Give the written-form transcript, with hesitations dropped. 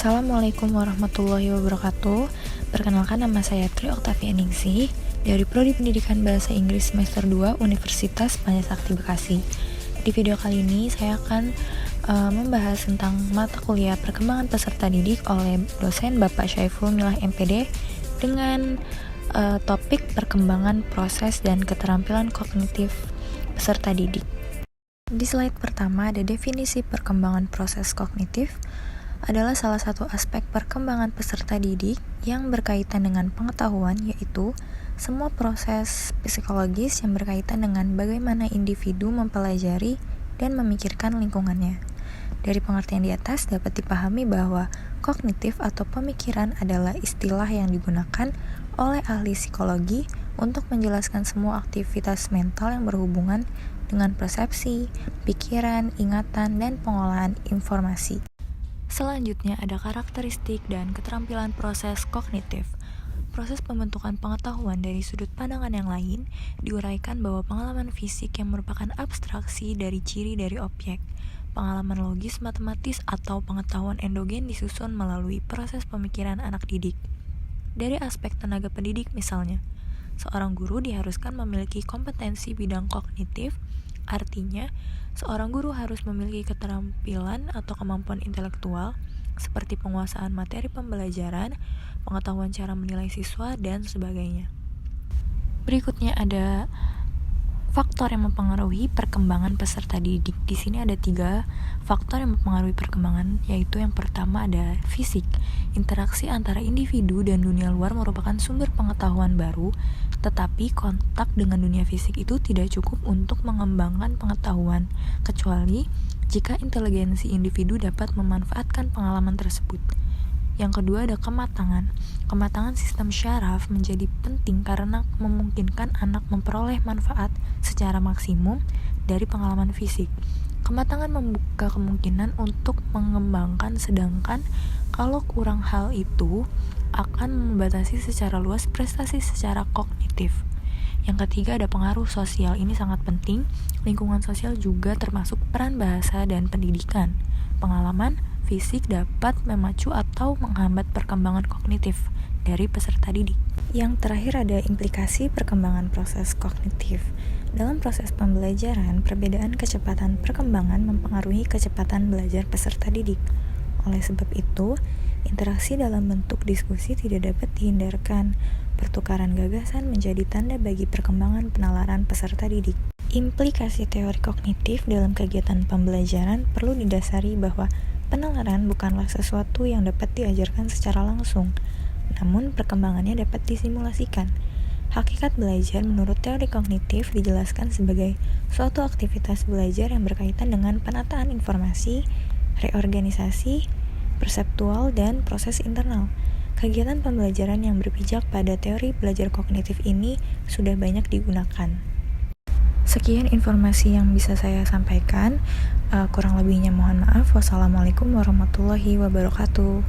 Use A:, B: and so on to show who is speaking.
A: Assalamualaikum warahmatullahi wabarakatuh. Perkenalkan, nama saya Tri Oktavia Ningsih dari Prodi Pendidikan Bahasa Inggris semester 2 Universitas Panjasakti Bekasi. Di video kali ini saya akan membahas tentang mata kuliah perkembangan peserta didik oleh dosen Bapak Syaiful Milah MPD dengan topik perkembangan proses dan keterampilan kognitif peserta didik. Di slide pertama ada definisi perkembangan proses kognitif adalah salah satu aspek perkembangan peserta didik yang berkaitan dengan pengetahuan, yaitu semua proses psikologis yang berkaitan dengan bagaimana individu mempelajari dan memikirkan lingkungannya. Dari pengertian di atas dapat dipahami bahwa kognitif atau pemikiran adalah istilah yang digunakan oleh ahli psikologi untuk menjelaskan semua aktivitas mental yang berhubungan dengan persepsi, pikiran, ingatan, dan pengolahan informasi. Selanjutnya ada karakteristik dan keterampilan proses kognitif. Proses pembentukan pengetahuan dari sudut pandangan yang lain diuraikan bahwa pengalaman fisik yang merupakan abstraksi dari ciri dari objek, pengalaman logis matematis atau pengetahuan endogen disusun melalui proses pemikiran anak didik. Dari aspek tenaga pendidik misalnya, seorang guru diharuskan memiliki kompetensi bidang kognitif. Artinya, seorang guru harus memiliki keterampilan atau kemampuan intelektual seperti penguasaan materi pembelajaran, pengetahuan cara menilai siswa, dan sebagainya. Berikutnya ada faktor yang mempengaruhi perkembangan peserta didik. Di sini ada 3 faktor yang mempengaruhi perkembangan, yaitu yang pertama ada fisik. Interaksi antara individu dan dunia luar merupakan sumber pengetahuan baru, tetapi kontak dengan dunia fisik itu tidak cukup untuk mengembangkan pengetahuan, kecuali jika inteligensi individu dapat memanfaatkan pengalaman tersebut. Yang kedua ada kematangan. Kematangan sistem syaraf menjadi penting karena memungkinkan anak memperoleh manfaat secara maksimum dari pengalaman fisik. Kematangan membuka kemungkinan untuk mengembangkan, sedangkan kalau kurang hal itu akan membatasi secara luas prestasi secara kognitif. Yang ketiga ada pengaruh sosial. Ini sangat penting. Lingkungan sosial juga termasuk peran bahasa dan pendidikan. Pengalaman fisik dapat memacu atau menghambat perkembangan kognitif dari peserta didik. Yang terakhir ada implikasi perkembangan proses kognitif. Dalam proses pembelajaran, perbedaan kecepatan perkembangan mempengaruhi kecepatan belajar peserta didik. Oleh sebab itu, interaksi dalam bentuk diskusi tidak dapat dihindarkan. Pertukaran gagasan menjadi tanda bagi perkembangan penalaran peserta didik. Implikasi teori kognitif dalam kegiatan pembelajaran perlu didasari bahwa penalaran bukanlah sesuatu yang dapat diajarkan secara langsung, namun perkembangannya dapat disimulasikan. Hakikat belajar menurut teori kognitif dijelaskan sebagai suatu aktivitas belajar yang berkaitan dengan penataan informasi, reorganisasi, perseptual, dan proses internal. Kegiatan pembelajaran yang berpijak pada teori belajar kognitif ini sudah banyak digunakan. Sekian informasi yang bisa saya sampaikan. Kurang lebihnya mohon maaf. Wassalamualaikum warahmatullahi wabarakatuh.